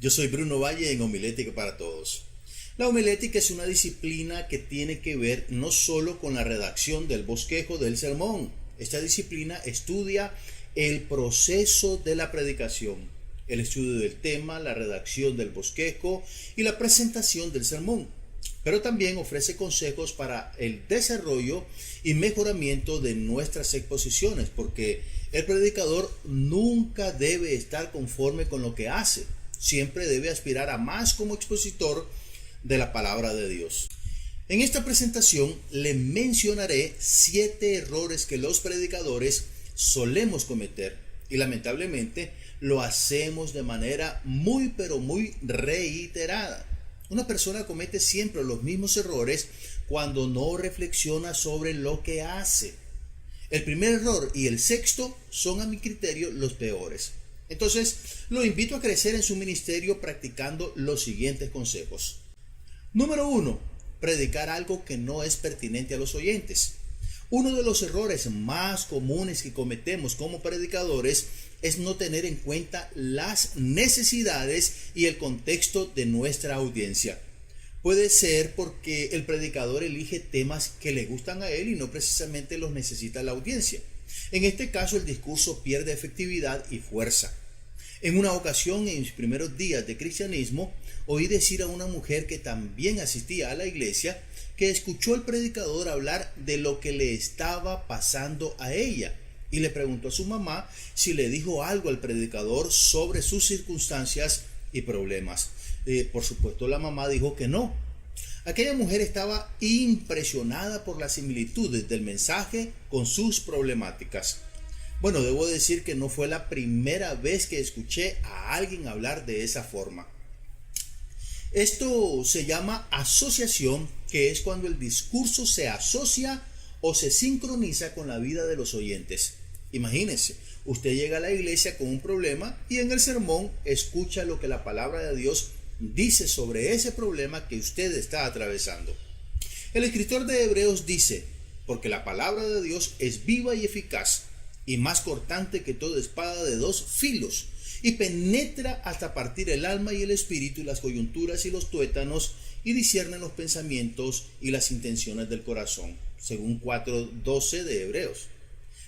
Yo soy Bruno Valle en Homilética para Todos. La homilética es una disciplina que tiene que ver no solo con la redacción del bosquejo del sermón. Esta disciplina estudia el proceso de la predicación, el estudio del tema, la redacción del bosquejo y la presentación del sermón. Pero también ofrece consejos para el desarrollo y mejoramiento de nuestras exposiciones, porque el predicador nunca debe estar conforme con lo que hace. Siempre debe aspirar a más como expositor de la palabra de Dios. En esta presentación le mencionaré 7 errores que los predicadores solemos cometer y lamentablemente lo hacemos de manera muy reiterada. Una persona comete siempre los mismos errores cuando no reflexiona sobre lo que hace. El primer error y el sexto son a mi criterio los peores. Entonces, lo invito a crecer en su ministerio practicando los siguientes consejos. Número 1. Predicar algo que no es pertinente a los oyentes. Uno de los errores más comunes que cometemos como predicadores es no tener en cuenta las necesidades y el contexto de nuestra audiencia. Puede ser porque el predicador elige temas que le gustan a él y no precisamente los necesita la audiencia. En este caso, el discurso pierde efectividad y fuerza. En una ocasión, en mis primeros días de cristianismo, oí decir a una mujer que también asistía a la iglesia que escuchó al predicador hablar de lo que le estaba pasando a ella y le preguntó a su mamá si le dijo algo al predicador sobre sus circunstancias y problemas. Por supuesto, la mamá dijo que no. Aquella mujer estaba impresionada por las similitudes del mensaje con sus problemáticas. Bueno, debo decir que no fue la primera vez que escuché a alguien hablar de esa forma. Esto se llama asociación, que es cuando el discurso se asocia o se sincroniza con la vida de los oyentes. Imagínense, usted llega a la iglesia con un problema y en el sermón escucha lo que la palabra de Dios dice sobre ese problema que usted está atravesando. El escritor de Hebreos dice, porque la palabra de Dios es viva y eficaz y más cortante que toda espada de 2 filos y penetra hasta partir el alma y el espíritu y las coyunturas y los tuétanos y discierne los pensamientos y las intenciones del corazón, según 4:12 de Hebreos.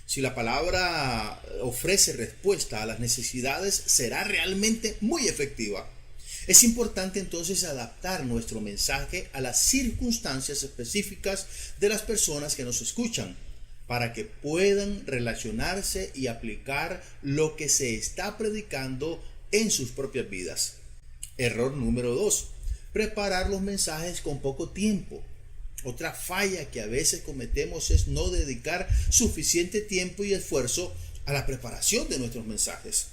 Si la palabra ofrece respuesta a las necesidades, será realmente muy efectiva. Es importante entonces adaptar nuestro mensaje a las circunstancias específicas de las personas que nos escuchan, para que puedan relacionarse y aplicar lo que se está predicando en sus propias vidas. Error número 2. Preparar los mensajes con poco tiempo. Otra falla que a veces cometemos es no dedicar suficiente tiempo y esfuerzo a la preparación de nuestros mensajes.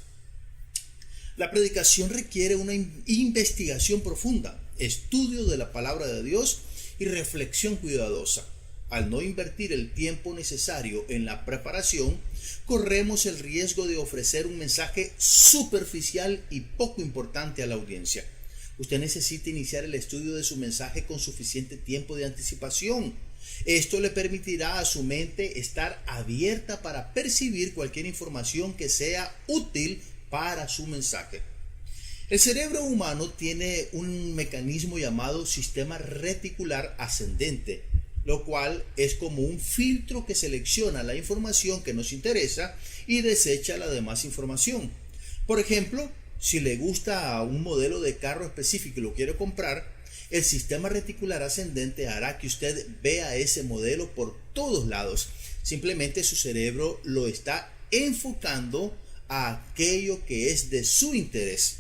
La predicación requiere una investigación profunda, estudio de la palabra de Dios y reflexión cuidadosa. Al no invertir el tiempo necesario en la preparación, corremos el riesgo de ofrecer un mensaje superficial y poco importante a la audiencia. Usted necesita iniciar el estudio de su mensaje con suficiente tiempo de anticipación. Esto le permitirá a su mente estar abierta para percibir cualquier información que sea útil para su mensaje. El cerebro humano tiene un mecanismo llamado sistema reticular ascendente, lo cual es como un filtro que selecciona la información que nos interesa y desecha la demás información. Por ejemplo, si le gusta un modelo de carro específico y lo quiere comprar, el sistema reticular ascendente hará que usted vea ese modelo por todos lados. Simplemente su cerebro lo está enfocando a aquello que es de su interés.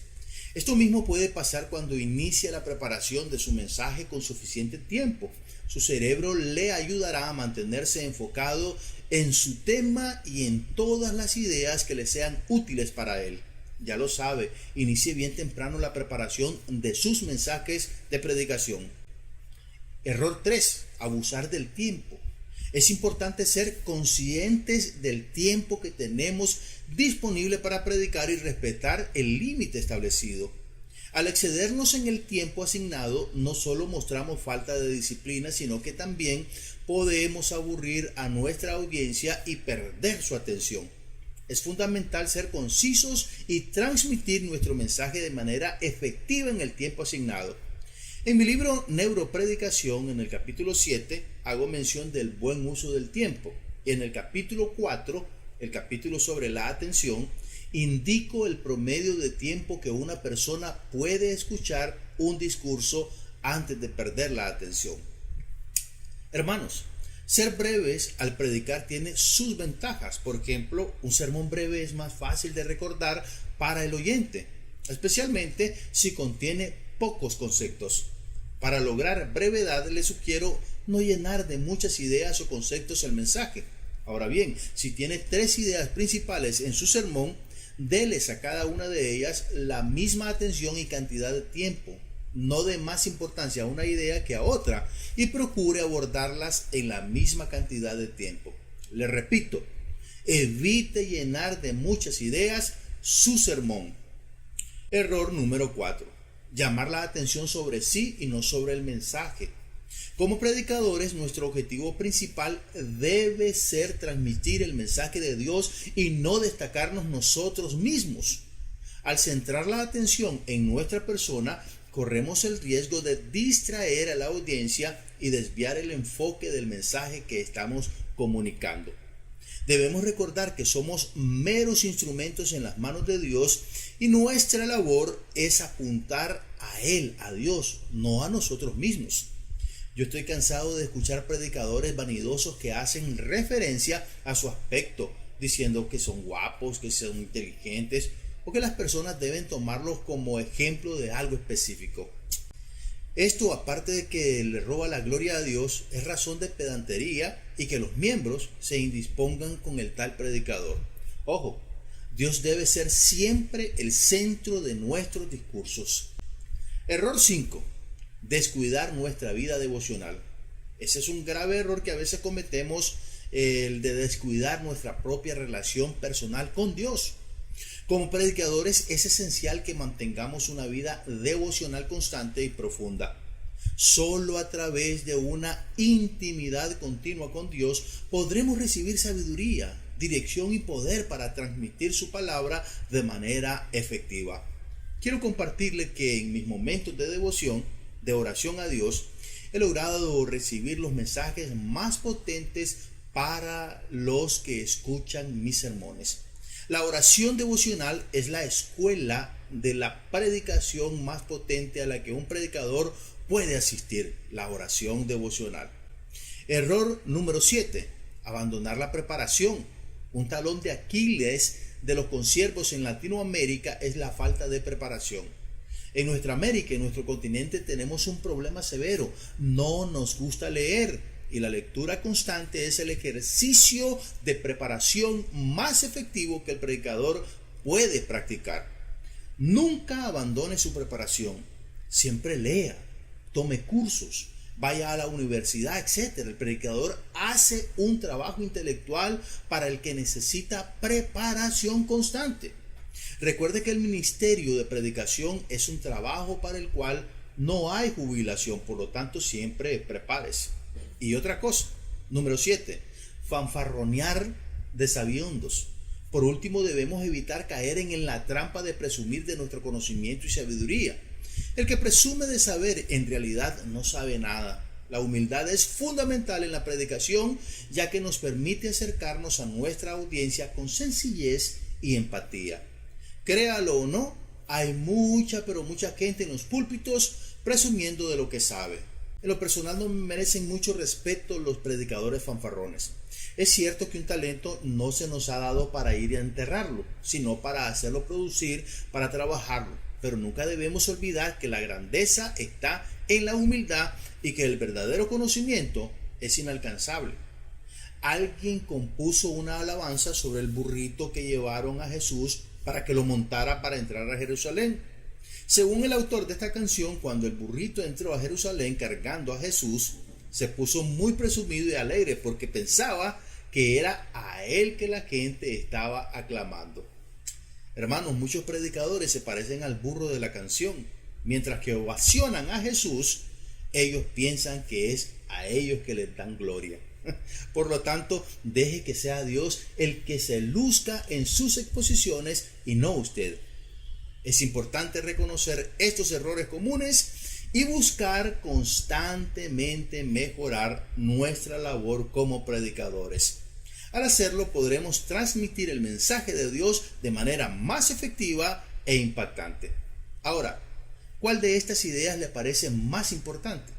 Esto mismo puede pasar cuando inicia la preparación de su mensaje con suficiente tiempo. Su cerebro le ayudará a mantenerse enfocado en su tema y en todas las ideas que le sean útiles para él. Ya lo sabe, inicie bien temprano la preparación de sus mensajes de predicación. Error 3. Abusar del tiempo. Es importante ser conscientes del tiempo que tenemos disponible para predicar y respetar el límite establecido. Al excedernos en el tiempo asignado, no solo mostramos falta de disciplina, sino que también podemos aburrir a nuestra audiencia y perder su atención. Es fundamental ser concisos y transmitir nuestro mensaje de manera efectiva en el tiempo asignado. En mi libro Neuropredicación, en el capítulo 7, hago mención del buen uso del tiempo. En el capítulo 4, el capítulo sobre la atención, indico el promedio de tiempo que una persona puede escuchar un discurso antes de perder la atención. Hermanos, ser breves al predicar tiene sus ventajas. Por ejemplo, un sermón breve es más fácil de recordar para el oyente, especialmente si contiene pocos conceptos. Para lograr brevedad, les sugiero no llenar de muchas ideas o conceptos el mensaje. Ahora bien, si tiene 3 ideas principales en su sermón, déles a cada una de ellas la misma atención y cantidad de tiempo. No dé más importancia a una idea que a otra y procure abordarlas en la misma cantidad de tiempo. Le repito, evite llenar de muchas ideas su sermón. Error número 4. Llamar la atención sobre sí y no sobre el mensaje. Como predicadores, nuestro objetivo principal debe ser transmitir el mensaje de Dios y no destacarnos nosotros mismos. Al centrar la atención en nuestra persona, corremos el riesgo de distraer a la audiencia y desviar el enfoque del mensaje que estamos comunicando. Debemos recordar que somos meros instrumentos en las manos de Dios y nuestra labor es apuntar a Él, a Dios, no a nosotros mismos. Yo estoy cansado de escuchar predicadores vanidosos que hacen referencia a su aspecto, diciendo que son guapos, que son inteligentes, o que las personas deben tomarlos como ejemplo de algo específico. Esto, aparte de que le roba la gloria a Dios, es razón de pedantería y que los miembros se indispongan con el tal predicador. Ojo, Dios debe ser siempre el centro de nuestros discursos. Error 5. Descuidar nuestra vida devocional. Ese es un grave error que a veces cometemos, el de descuidar nuestra propia relación personal con Dios. Como predicadores es esencial que mantengamos una vida devocional constante y profunda. Solo a través de una intimidad continua con Dios podremos recibir sabiduría, dirección y poder para transmitir su palabra de manera efectiva. Quiero compartirle que en mis momentos de devoción, de oración a Dios, he logrado recibir los mensajes más potentes para los que escuchan mis sermones. La oración devocional es la escuela de la predicación más potente a la que un predicador puede asistir, la oración devocional. Error número 7. Abandonar la preparación. Un talón de Aquiles de los consiervos en Latinoamérica es la falta de preparación. En nuestra América, en nuestro continente, tenemos un problema severo. No nos gusta leer. Y la lectura constante es el ejercicio de preparación más efectivo que el predicador puede practicar. Nunca abandone su preparación. Siempre lea, tome cursos, vaya a la universidad, etc. El predicador hace un trabajo intelectual para el que necesita preparación constante. Recuerde que el ministerio de predicación es un trabajo para el cual no hay jubilación, por lo tanto siempre prepárese. Y otra cosa, número 7, fanfarronear de sabiondos. Por último, debemos evitar caer en la trampa de presumir de nuestro conocimiento y sabiduría. El que presume de saber en realidad no sabe nada. La humildad es fundamental en la predicación, ya que nos permite acercarnos a nuestra audiencia con sencillez y empatía. Créalo o no, hay mucha gente en los púlpitos presumiendo de lo que sabe. En lo personal no merecen mucho respeto los predicadores fanfarrones. Es cierto que un talento no se nos ha dado para ir a enterrarlo, sino para hacerlo producir, para trabajarlo. Pero nunca debemos olvidar que la grandeza está en la humildad y que el verdadero conocimiento es inalcanzable. Alguien compuso una alabanza sobre el burrito que llevaron a Jesús para que lo montara para entrar a Jerusalén. Según el autor de esta canción, cuando el burrito entró a Jerusalén cargando a Jesús, se puso muy presumido y alegre porque pensaba que era a él que la gente estaba aclamando. Hermanos, muchos predicadores se parecen al burro de la canción. Mientras que ovacionan a Jesús, ellos piensan que es a ellos que les dan gloria. Por lo tanto, deje que sea Dios el que se luzca en sus exposiciones y no usted. Es importante reconocer estos errores comunes y buscar constantemente mejorar nuestra labor como predicadores. Al hacerlo, podremos transmitir el mensaje de Dios de manera más efectiva e impactante. Ahora, ¿cuál de estas ideas le parece más importante?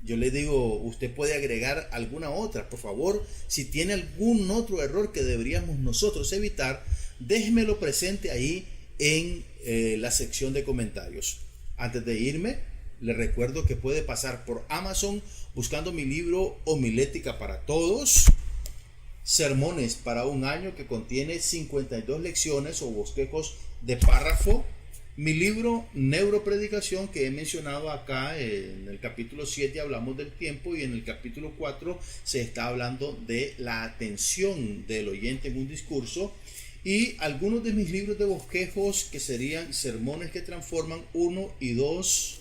Yo le digo, usted puede agregar alguna otra. Por favor, si tiene algún otro error que deberíamos nosotros evitar, déjemelo presente ahí en la sección de comentarios. Antes de irme, le recuerdo que puede pasar por Amazon buscando mi libro Homilética para Todos, Sermones para un año, que contiene 52 lecciones o bosquejos de párrafo. Mi libro Neuropredicación, que he mencionado acá en el capítulo 7 hablamos del tiempo, y en el capítulo 4 se está hablando de la atención del oyente en un discurso. Y algunos de mis libros de bosquejos, que serían Sermones que Transforman 1 y 2.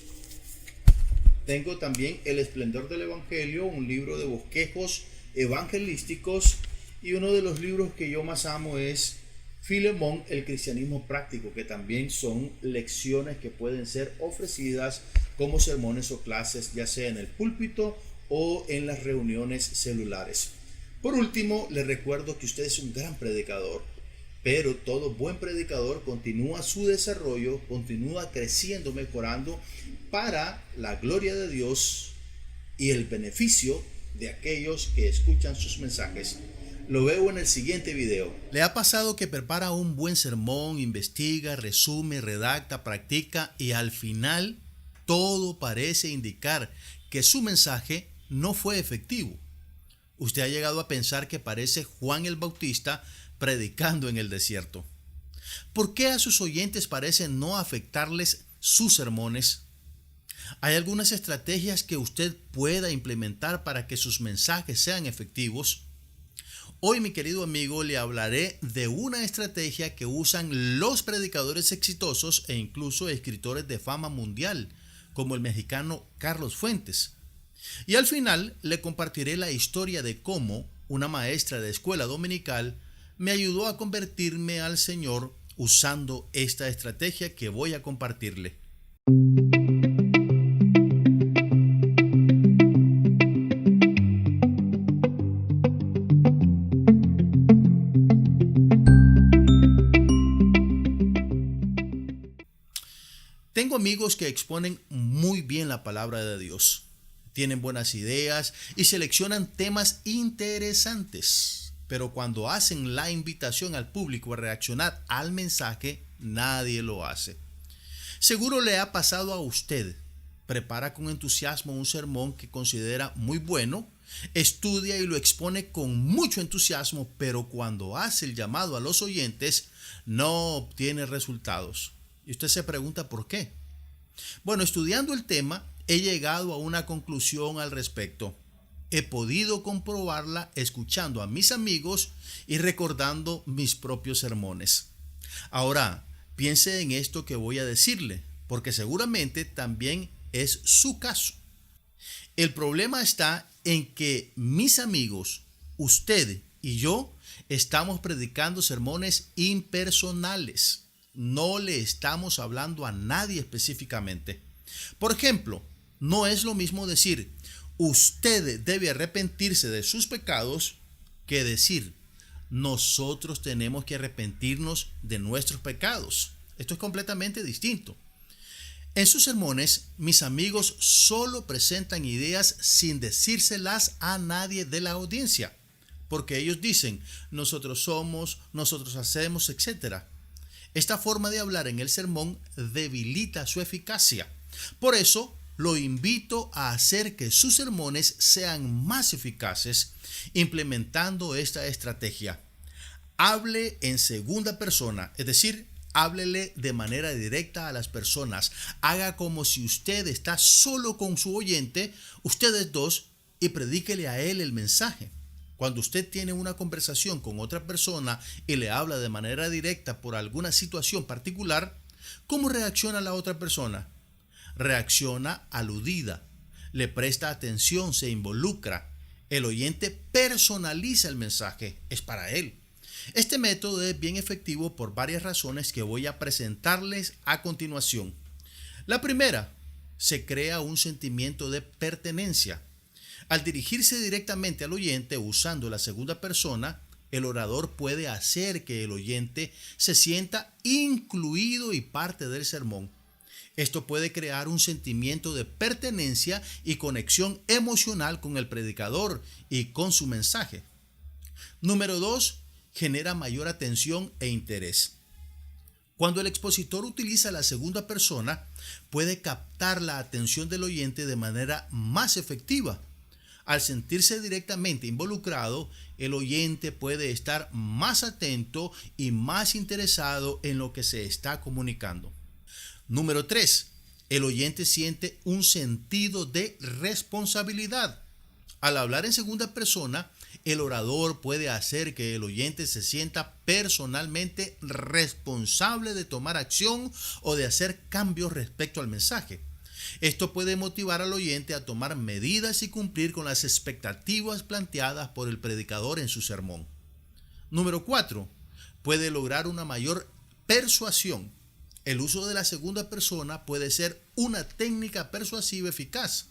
Tengo también El Esplendor del Evangelio, un libro de bosquejos evangelísticos. Y uno de los libros que yo más amo es Filemón, el cristianismo práctico, que también son lecciones que pueden ser ofrecidas como sermones o clases, ya sea en el púlpito o en las reuniones celulares. Por último, les recuerdo que usted es un gran predicador, pero todo buen predicador continúa su desarrollo, continúa creciendo, mejorando para la gloria de Dios y el beneficio de aquellos que escuchan sus mensajes. Lo veo en el siguiente video. ¿Le ha pasado que prepara un buen sermón, investiga, resume, redacta, practica y al final todo parece indicar que su mensaje no fue efectivo? Usted ha llegado a pensar que parece Juan el Bautista predicando en el desierto. ¿Por qué a sus oyentes parecen no afectarles sus sermones? ¿Hay algunas estrategias que usted pueda implementar para que sus mensajes sean efectivos? Hoy, mi querido amigo, le hablaré de una estrategia que usan los predicadores exitosos e incluso escritores de fama mundial, como el mexicano Carlos Fuentes. Y al final le compartiré la historia de cómo una maestra de escuela dominical me ayudó a convertirme al Señor usando esta estrategia que voy a compartirle. Tengo amigos que exponen muy bien la palabra de Dios, tienen buenas ideas y seleccionan temas interesantes, pero cuando hacen la invitación al público a reaccionar al mensaje, nadie lo hace. Seguro le ha pasado a usted. Prepara con entusiasmo un sermón que considera muy bueno, estudia y lo expone con mucho entusiasmo, pero cuando hace el llamado a los oyentes, no obtiene resultados. Y usted se pregunta ¿por qué? Bueno, estudiando el tema, he llegado a una conclusión al respecto. He podido comprobarla escuchando a mis amigos y recordando mis propios sermones. Ahora, piense en esto que voy a decirle, porque seguramente también es su caso. El problema está en que mis amigos, usted y yo, estamos predicando sermones impersonales. No le estamos hablando a nadie específicamente. Por ejemplo, no es lo mismo decir, usted debe arrepentirse de sus pecados, que decir, nosotros tenemos que arrepentirnos de nuestros pecados. Esto es completamente distinto. En sus sermones, mis amigos solo presentan ideas sin decírselas a nadie de la audiencia, porque ellos dicen, nosotros somos, nosotros hacemos, etc. Esta forma de hablar en el sermón debilita su eficacia. Por eso, lo invito a hacer que sus sermones sean más eficaces implementando esta estrategia. Hable en segunda persona, es decir, háblele de manera directa a las personas. Haga como si usted está solo con su oyente, ustedes dos, y predíquele a él el mensaje. Cuando usted tiene una conversación con otra persona y le habla de manera directa por alguna situación particular, ¿cómo reacciona la otra persona? Reacciona aludida, le presta atención, se involucra. El oyente personaliza el mensaje, es para él. Este método es bien efectivo por varias razones que voy a presentarles a continuación. La primera, se crea un sentimiento de pertenencia. Al dirigirse directamente al oyente usando la segunda persona, el orador puede hacer que el oyente se sienta incluido y parte del sermón. Esto puede crear un sentimiento de pertenencia y conexión emocional con el predicador y con su mensaje. Número 2. Genera mayor atención e interés. Cuando el expositor utiliza la segunda persona, puede captar la atención del oyente de manera más efectiva. Al sentirse directamente involucrado, el oyente puede estar más atento y más interesado en lo que se está comunicando. Número 3. El oyente siente un sentido de responsabilidad. Al hablar en segunda persona, el orador puede hacer que el oyente se sienta personalmente responsable de tomar acción o de hacer cambios respecto al mensaje. Esto puede motivar al oyente a tomar medidas y cumplir con las expectativas planteadas por el predicador en su sermón. Número 4. Puede lograr una mayor persuasión. El uso de la segunda persona puede ser una técnica persuasiva eficaz.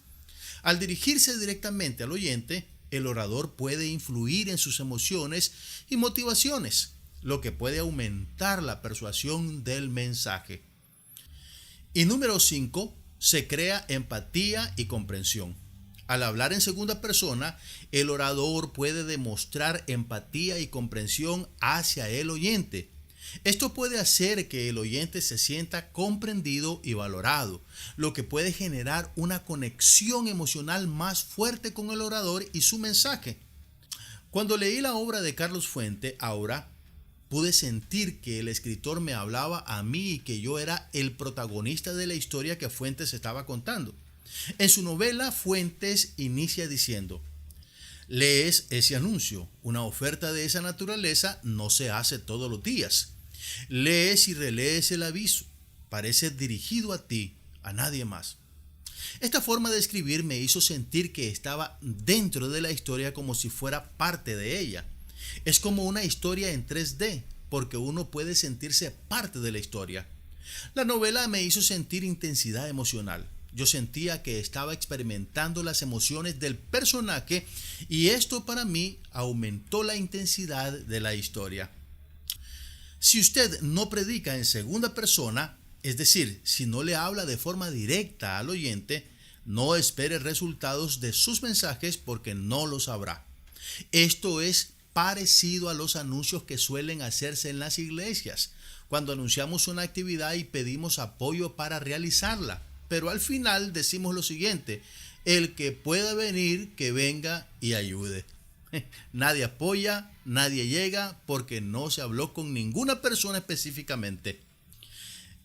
Al dirigirse directamente al oyente, el orador puede influir en sus emociones y motivaciones, lo que puede aumentar la persuasión del mensaje. Y número 5, se crea empatía y comprensión. Al hablar en segunda persona, el orador puede demostrar empatía y comprensión hacia el oyente. Esto puede hacer que el oyente se sienta comprendido y valorado, lo que puede generar una conexión emocional más fuerte con el orador y su mensaje. Cuando leí la obra de Carlos Fuentes, Aura, pude sentir que el escritor me hablaba a mí y que yo era el protagonista de la historia que Fuentes estaba contando. En su novela, Fuentes inicia diciendo: lees ese anuncio, una oferta de esa naturaleza no se hace todos los días. Lees y relees el aviso, parece dirigido a ti, a nadie más. Esta forma de escribir me hizo sentir que estaba dentro de la historia como si fuera parte de ella. Es como una historia en 3D, porque uno puede sentirse parte de la historia. La novela me hizo sentir intensidad emocional. Yo sentía que estaba experimentando las emociones del personaje y esto para mí aumentó la intensidad de la historia. Si usted no predica en segunda persona, es decir, si no le habla de forma directa al oyente, no espere resultados de sus mensajes porque no los habrá. Esto es parecido a los anuncios que suelen hacerse en las iglesias, cuando anunciamos una actividad y pedimos apoyo para realizarla, pero al final decimos lo siguiente: el que pueda venir, que venga y ayude. Nadie apoya, nadie llega porque no se habló con ninguna persona específicamente.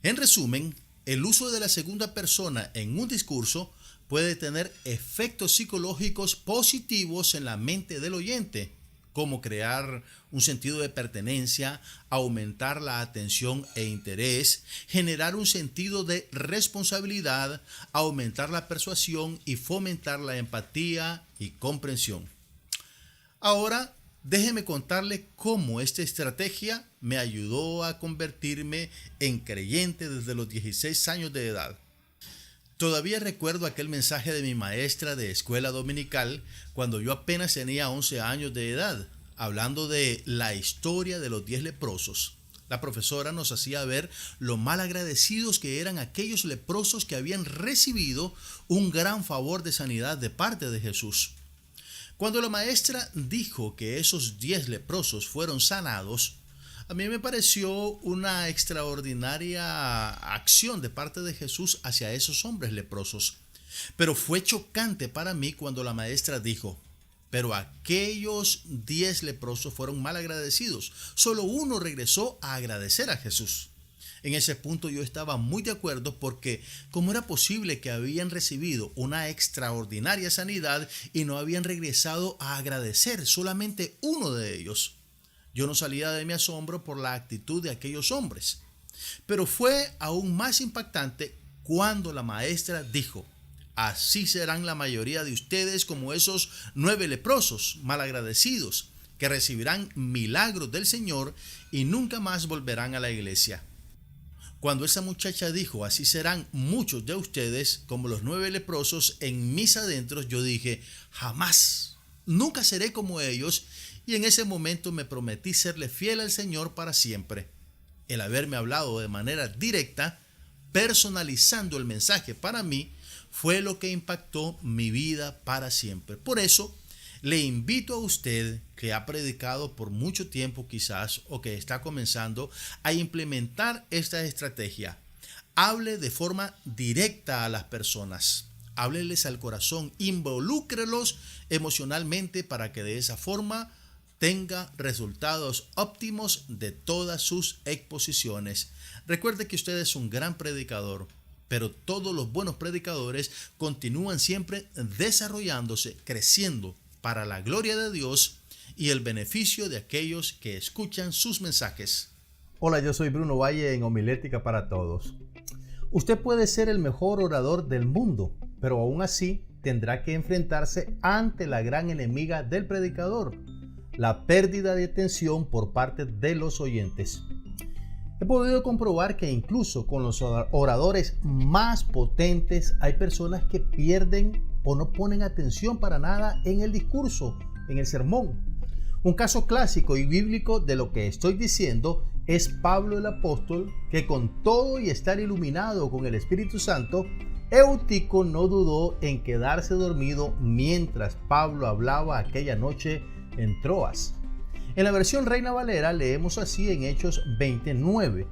En resumen, el uso de la segunda persona en un discurso puede tener efectos psicológicos positivos en la mente del oyente, como crear un sentido de pertenencia, aumentar la atención e interés, generar un sentido de responsabilidad, aumentar la persuasión y fomentar la empatía y comprensión. Ahora, déjeme contarle cómo esta estrategia me ayudó a convertirme en creyente desde los 16 años de edad. Todavía recuerdo aquel mensaje de mi maestra de escuela dominical cuando yo apenas tenía 11 años de edad, hablando de la historia de los 10 leprosos. La profesora nos hacía ver lo mal agradecidos que eran aquellos leprosos que habían recibido un gran favor de sanidad de parte de Jesús. Cuando la maestra dijo que esos 10 leprosos fueron sanados, a mí me pareció una extraordinaria acción de parte de Jesús hacia esos hombres leprosos. Pero fue chocante para mí cuando la maestra dijo: pero aquellos 10 leprosos fueron mal agradecidos. Solo uno regresó a agradecer a Jesús. En ese punto yo estaba muy de acuerdo, porque ¿cómo era posible que habían recibido una extraordinaria sanidad y no habían regresado a agradecer? Solamente uno de ellos. Yo no salía de mi asombro por la actitud de aquellos hombres. Pero fue aún más impactante cuando la maestra dijo: Así serán la mayoría de ustedes como esos 9 leprosos malagradecidos que recibirán milagros del Señor y nunca más volverán a la iglesia. Cuando esa muchacha dijo, así serán muchos de ustedes como los 9 leprosos en mis adentros, yo dije, jamás, nunca seré como ellos, y en ese momento me prometí serle fiel al Señor para siempre. El haberme hablado de manera directa, personalizando el mensaje para mí, fue lo que impactó mi vida para siempre. Por eso, le invito a usted que ha predicado por mucho tiempo quizás o que está comenzando a implementar esta estrategia. Hable de forma directa a las personas. Hábleles al corazón, involúcrelos emocionalmente para que de esa forma tenga resultados óptimos de todas sus exposiciones. Recuerde que usted es un gran predicador, pero todos los buenos predicadores continúan siempre desarrollándose, creciendo para la gloria de Dios y el beneficio de aquellos que escuchan sus mensajes. Hola, yo soy Bruno Valle en Homilética para Todos. Usted puede ser el mejor orador del mundo, pero aún así tendrá que enfrentarse ante la gran enemiga del predicador, la pérdida de atención por parte de los oyentes. He podido comprobar que incluso con los oradores más potentes hay personas que pierden o no ponen atención para nada en el discurso, en el sermón. Un caso clásico y bíblico de lo que estoy diciendo es Pablo el apóstol, que con todo y estar iluminado con el Espíritu Santo, Eutico no dudó en quedarse dormido mientras Pablo hablaba aquella noche en Troas. En la versión Reina Valera leemos así en Hechos 29.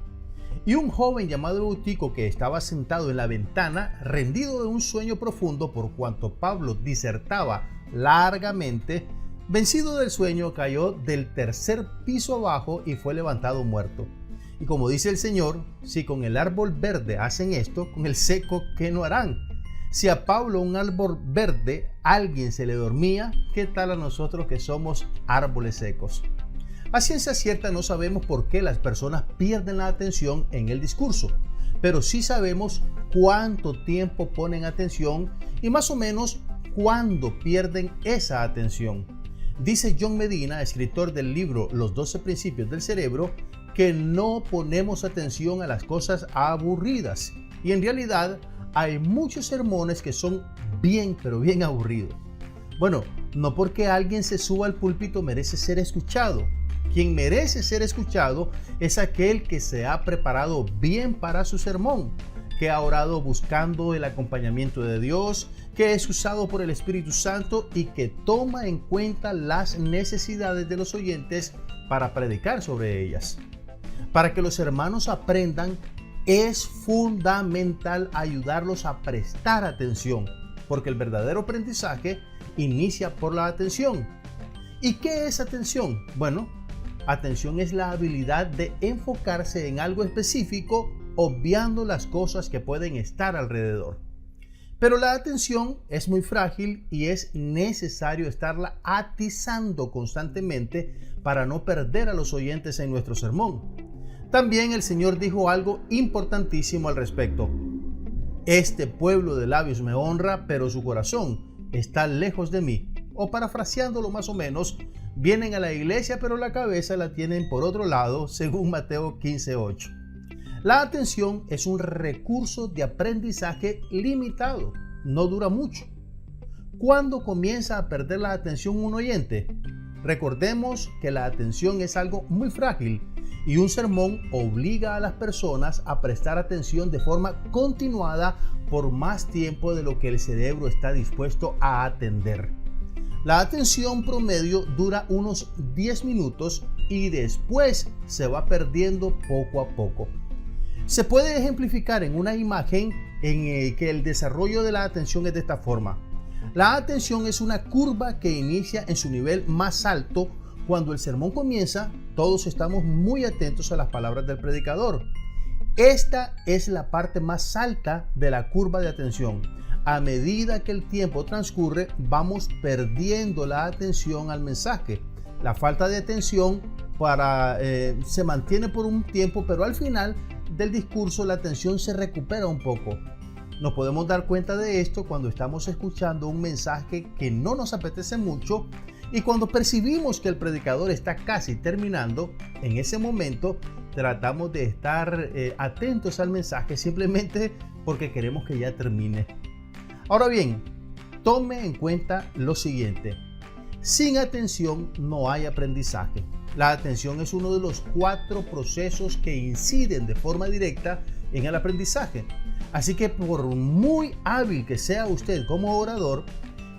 Y un joven llamado Eutico, que estaba sentado en la ventana, rendido de un sueño profundo por cuanto Pablo disertaba largamente, vencido del sueño, cayó del 3er piso abajo y fue levantado muerto. Y como dice el Señor, si con el árbol verde hacen esto, con el seco, ¿qué no harán? Si a Pablo, un árbol verde, alguien se le dormía, ¿qué tal a nosotros que somos árboles secos? A ciencia cierta no sabemos por qué las personas pierden la atención en el discurso, pero sí sabemos cuánto tiempo ponen atención y más o menos cuándo pierden esa atención. Dice John Medina, escritor del libro Los 12 Principios del Cerebro, que no ponemos atención a las cosas aburridas, y en realidad hay muchos sermones que son bien, pero bien aburridos. Bueno, no porque alguien se suba al púlpito merece ser escuchado. Quien merece ser escuchado es aquel que se ha preparado bien para su sermón, que ha orado buscando el acompañamiento de Dios, que es usado por el Espíritu Santo y que toma en cuenta las necesidades de los oyentes para predicar sobre ellas. Para que los hermanos aprendan, es fundamental ayudarlos a prestar atención, porque el verdadero aprendizaje inicia por la atención. ¿Y qué es atención? Bueno, atención es la habilidad de enfocarse en algo específico, obviando las cosas que pueden estar alrededor. Pero la atención es muy frágil y es necesario estarla atizando constantemente para no perder a los oyentes en nuestro sermón. También el Señor dijo algo importantísimo al respecto. Este pueblo de labios me honra, pero su corazón está lejos de mí. O parafraseándolo más o menos, vienen a la iglesia, pero la cabeza la tienen por otro lado, según Mateo 15:8. La atención es un recurso de aprendizaje limitado, no dura mucho. ¿Cuándo comienza a perder la atención un oyente? Recordemos que la atención es algo muy frágil y un sermón obliga a las personas a prestar atención de forma continuada por más tiempo de lo que el cerebro está dispuesto a atender. La atención promedio dura unos 10 minutos y después se va perdiendo poco a poco. Se puede ejemplificar en una imagen en que el desarrollo de la atención es de esta forma. La atención es una curva que inicia en su nivel más alto. Cuando el sermón comienza, todos estamos muy atentos a las palabras del predicador. Esta es la parte más alta de la curva de atención. A medida que el tiempo transcurre, vamos perdiendo la atención al mensaje. La falta de atención se mantiene por un tiempo, pero al final del discurso la atención se recupera un poco. Nos podemos dar cuenta de esto cuando estamos escuchando un mensaje que no nos apetece mucho y cuando percibimos que el predicador está casi terminando. En ese momento tratamos de estar atentos al mensaje simplemente porque queremos que ya termine. Ahora bien, tome en cuenta lo siguiente: sin atención no hay aprendizaje. La atención es uno de los 4 procesos que inciden de forma directa en el aprendizaje. Así que por muy hábil que sea usted como orador,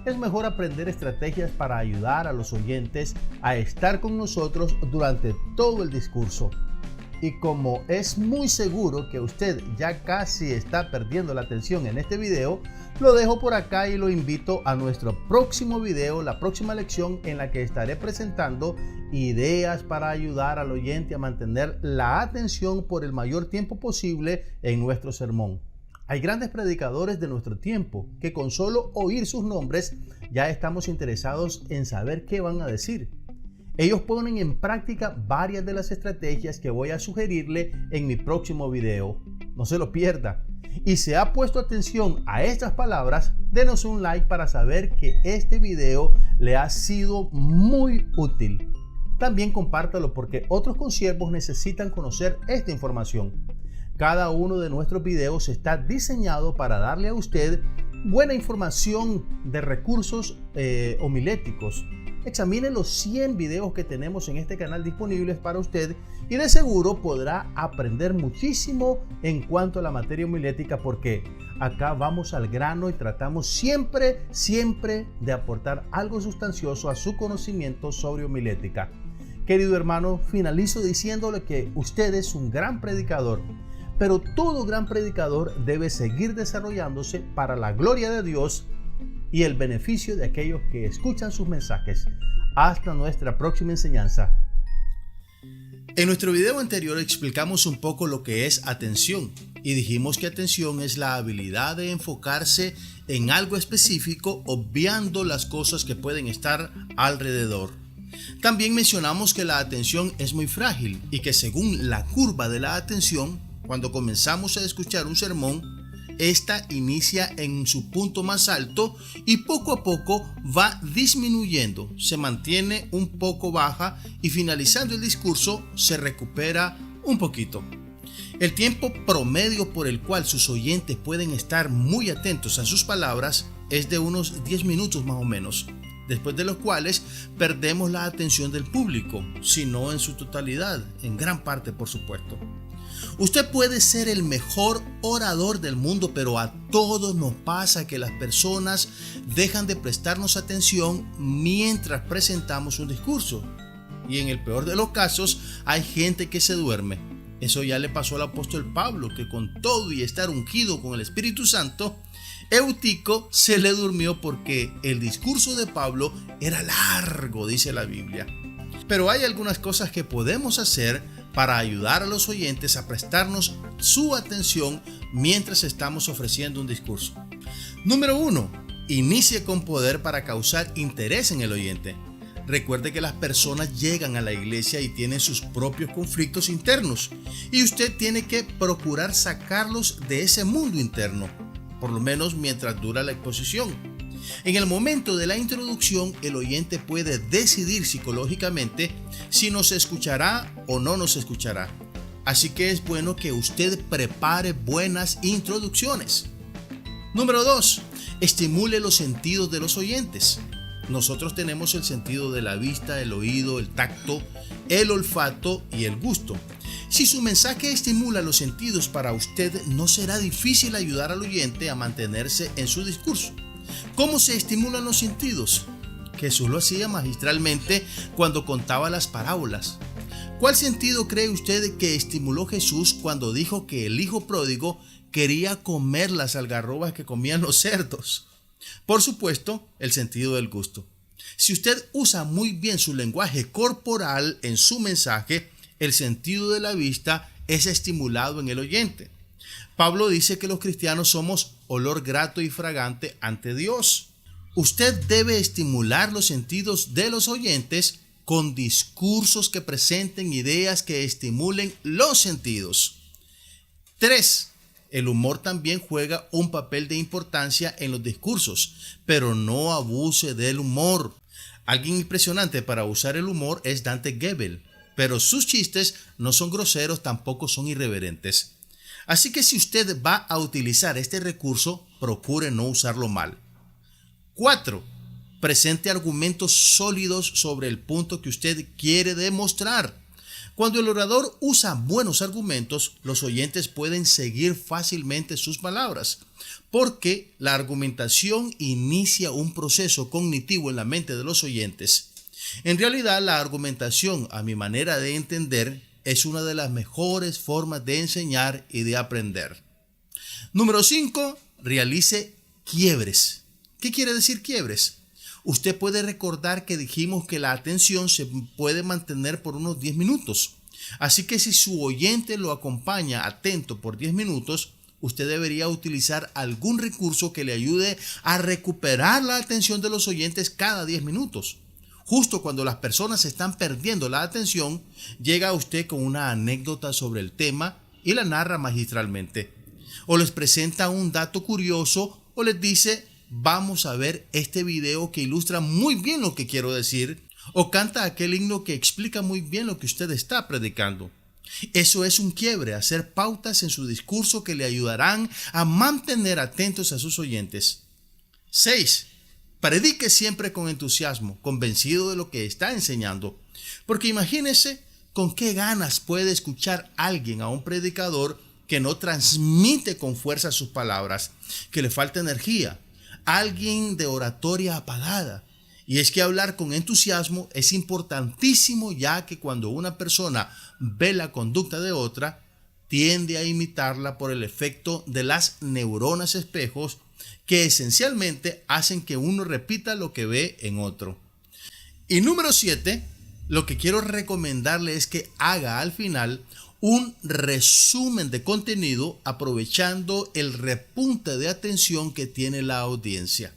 es mejor aprender estrategias para ayudar a los oyentes a estar con nosotros durante todo el discurso. Y como es muy seguro que usted ya casi está perdiendo la atención en este video, lo dejo por acá y lo invito a nuestro próximo video, la próxima lección en la que estaré presentando ideas para ayudar al oyente a mantener la atención por el mayor tiempo posible en nuestro sermón. Hay grandes predicadores de nuestro tiempo que con solo oír sus nombres ya estamos interesados en saber qué van a decir. Ellos ponen en práctica varias de las estrategias que voy a sugerirle en mi próximo video. No se lo pierda. Y si ha puesto atención a estas palabras, denos un like para saber que este video le ha sido muy útil. También compártalo porque otros consiervos necesitan conocer esta información. Cada uno de nuestros videos está diseñado para darle a usted buena información de recursos homiléticos. Examine los 100 videos que tenemos en este canal disponibles para usted y de seguro podrá aprender muchísimo en cuanto a la materia homilética, porque acá vamos al grano y tratamos siempre de aportar algo sustancioso a su conocimiento sobre homilética. Querido hermano, finalizo diciéndole que usted es un gran predicador, pero todo gran predicador debe seguir desarrollándose para la gloria de Dios y el beneficio de aquellos que escuchan sus mensajes. Hasta nuestra próxima enseñanza. En nuestro video anterior explicamos un poco lo que es atención y dijimos que atención es la habilidad de enfocarse en algo específico, obviando las cosas que pueden estar alrededor. También mencionamos que la atención es muy frágil y que según la curva de la atención, cuando comenzamos a escuchar un sermón, esta inicia en su punto más alto y poco a poco va disminuyendo, se mantiene un poco baja y finalizando el discurso se recupera un poquito. El tiempo promedio por el cual sus oyentes pueden estar muy atentos a sus palabras es de unos 10 minutos más o menos, después de los cuales perdemos la atención del público, si no en su totalidad, en gran parte por supuesto. Usted puede ser el mejor orador del mundo, pero a todos nos pasa que las personas dejan de prestarnos atención mientras presentamos un discurso. Y en el peor de los casos, hay gente que se duerme. Eso ya le pasó al apóstol Pablo, que con todo y estar ungido con el Espíritu Santo, Eutico se le durmió porque el discurso de Pablo era largo, dice la Biblia. Pero hay algunas cosas que podemos hacer para ayudar a los oyentes a prestarnos su atención mientras estamos ofreciendo un discurso. Número 1. Inicie con poder para causar interés en el oyente. Recuerde que las personas llegan a la iglesia y tienen sus propios conflictos internos y usted tiene que procurar sacarlos de ese mundo interno, por lo menos mientras dura la exposición. En el momento de la introducción, el oyente puede decidir psicológicamente si nos escuchará o no nos escuchará. Así que es bueno que usted prepare buenas introducciones. Número 2. Estimule los sentidos de los oyentes. Nosotros tenemos el sentido de la vista, el oído, el tacto, el olfato y el gusto. Si su mensaje estimula los sentidos para usted, no será difícil ayudar al oyente a mantenerse en su discurso. ¿Cómo se estimulan los sentidos? Jesús lo hacía magistralmente cuando contaba las parábolas. ¿Cuál sentido cree usted que estimuló Jesús cuando dijo que el hijo pródigo quería comer las algarrobas que comían los cerdos? Por supuesto, el sentido del gusto. Si usted usa muy bien su lenguaje corporal en su mensaje, el sentido de la vista es estimulado en el oyente. Pablo dice que los cristianos somos olor grato y fragante ante Dios. Usted debe estimular los sentidos de los oyentes con discursos que presenten ideas que estimulen los sentidos. 3. El humor también juega un papel de importancia en los discursos, pero no abuse del humor. Alguien impresionante para usar el humor es Dante Gebel, pero sus chistes no son groseros, tampoco son irreverentes. Así que si usted va a utilizar este recurso, procure no usarlo mal. 4. Presente argumentos sólidos sobre el punto que usted quiere demostrar. Cuando el orador usa buenos argumentos, los oyentes pueden seguir fácilmente sus palabras, porque la argumentación inicia un proceso cognitivo en la mente de los oyentes. En realidad, la argumentación, a mi manera de entender, es una de las mejores formas de enseñar y de aprender. Número 5. Realice quiebres. ¿Qué quiere decir quiebres? Usted puede recordar que dijimos que la atención se puede mantener por unos 10 minutos. Así que si su oyente lo acompaña atento por 10 minutos, usted debería utilizar algún recurso que le ayude a recuperar la atención de los oyentes cada 10 minutos. Justo cuando las personas están perdiendo la atención, llega usted con una anécdota sobre el tema y la narra magistralmente. O les presenta un dato curioso o les dice: vamos a ver este video que ilustra muy bien lo que quiero decir, o canta aquel himno que explica muy bien lo que usted está predicando. Eso es un quiebre, hacer pautas en su discurso que le ayudarán a mantener atentos a sus oyentes. 6. Predique siempre con entusiasmo, convencido de lo que está enseñando. Porque imagínese con qué ganas puede escuchar alguien a un predicador que no transmite con fuerza sus palabras, que le falta energía. Alguien de oratoria apagada. Y es que hablar con entusiasmo es importantísimo, ya que cuando una persona ve la conducta de otra, tiende a imitarla por el efecto de las neuronas espejos, que esencialmente hacen que uno repita lo que ve en otro. Y número 7, lo que quiero recomendarle es que haga al final un resumen de contenido aprovechando el repunte de atención que tiene la audiencia.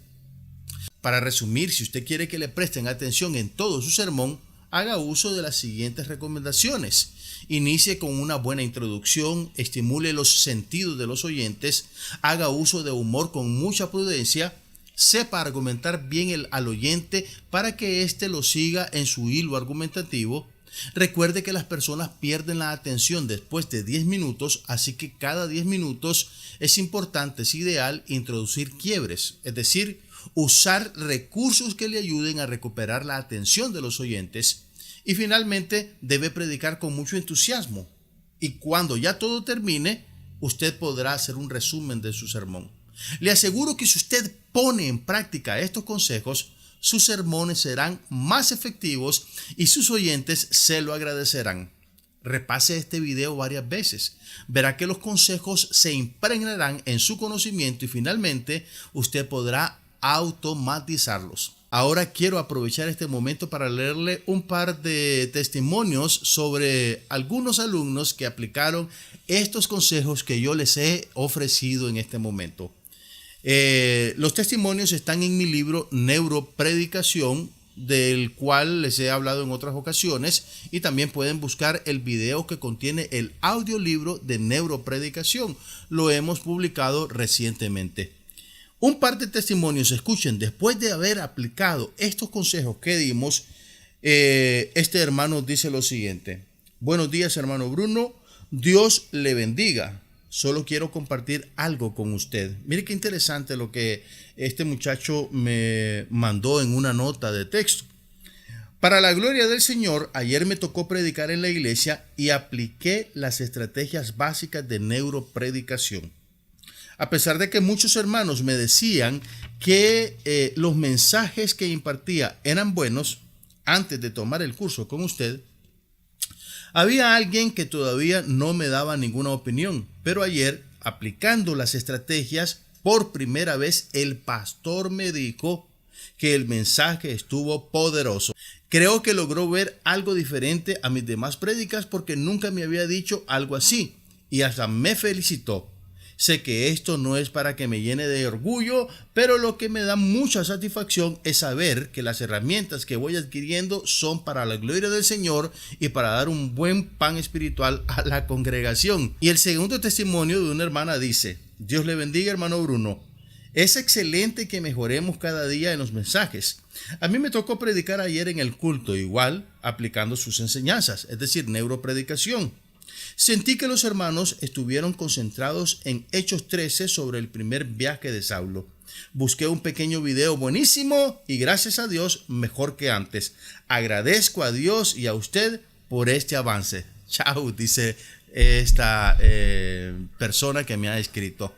Para resumir, si usted quiere que le presten atención en todo su sermón, haga uso de las siguientes recomendaciones. Inicie con una buena introducción, estimule los sentidos de los oyentes, haga uso de humor con mucha prudencia, sepa argumentar bien al oyente para que éste lo siga en su hilo argumentativo. Recuerde que las personas pierden la atención después de 10 minutos, así que cada 10 minutos es importante, es ideal introducir quiebres, es decir, usar recursos que le ayuden a recuperar la atención de los oyentes. Y finalmente debe predicar con mucho entusiasmo. Y cuando ya todo termine, usted podrá hacer un resumen de su sermón. Le aseguro que si usted pone en práctica estos consejos, sus sermones serán más efectivos y sus oyentes se lo agradecerán. Repase este video varias veces. Verá que los consejos se impregnarán en su conocimiento y finalmente usted podrá automatizarlos. Ahora quiero aprovechar este momento para leerle un par de testimonios sobre algunos alumnos que aplicaron estos consejos que yo les he ofrecido en este momento. Los testimonios están en mi libro Neuropredicación, del cual les he hablado en otras ocasiones, y también pueden buscar el video que contiene el audiolibro de Neuropredicación. Lo hemos publicado recientemente. Un par de testimonios, escuchen, después de haber aplicado estos consejos que dimos, este hermano dice lo siguiente: buenos días, hermano Bruno, Dios le bendiga. Solo quiero compartir algo con usted. Mire qué interesante lo que este muchacho me mandó en una nota de texto. Para la gloria del Señor, ayer me tocó predicar en la iglesia y apliqué las estrategias básicas de neuropredicación. A pesar de que muchos hermanos me decían que los mensajes que impartía eran buenos antes de tomar el curso con usted, había alguien que todavía no me daba ninguna opinión, pero ayer, aplicando las estrategias, por primera vez el pastor me dijo que el mensaje estuvo poderoso. Creo que logró ver algo diferente a mis demás prédicas porque nunca me había dicho algo así y hasta me felicitó. Sé que esto no es para que me llene de orgullo, pero lo que me da mucha satisfacción es saber que las herramientas que voy adquiriendo son para la gloria del Señor y para dar un buen pan espiritual a la congregación. Y el segundo testimonio de una hermana dice: Dios le bendiga, hermano Bruno. Es excelente que mejoremos cada día en los mensajes. A mí me tocó predicar ayer en el culto, igual aplicando sus enseñanzas, es decir, neuropredicación. Sentí que los hermanos estuvieron concentrados en Hechos 13 sobre el primer viaje de Saulo. Busqué un pequeño video buenísimo y gracias a Dios mejor que antes. Agradezco a Dios y a usted por este avance. Chao, dice esta persona que me ha escrito.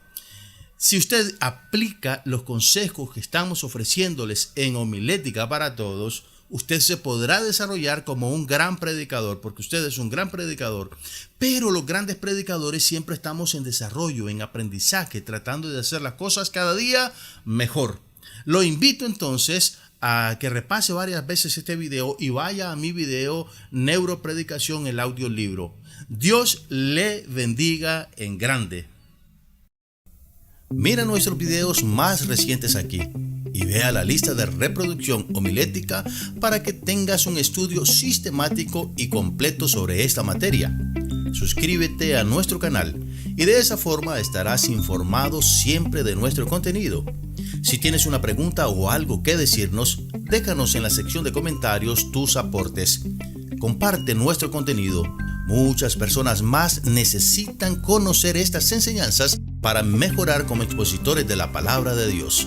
Si usted aplica los consejos que estamos ofreciéndoles en Homilética para Todos, usted se podrá desarrollar como un gran predicador, porque usted es un gran predicador. Pero los grandes predicadores siempre estamos en desarrollo, en aprendizaje, tratando de hacer las cosas cada día mejor. Lo invito entonces a que repase varias veces este video y vaya a mi video Neuropredicación, el audiolibro. Dios le bendiga en grande. Mira nuestros videos más recientes aquí y vea la lista de reproducción homilética para que tengas un estudio sistemático y completo sobre esta materia. Suscríbete a nuestro canal y de esa forma estarás informado siempre de nuestro contenido. Si tienes una pregunta o algo que decirnos, déjanos en la sección de comentarios tus aportes. Comparte nuestro contenido. Muchas personas más necesitan conocer estas enseñanzas para mejorar como expositores de la palabra de Dios.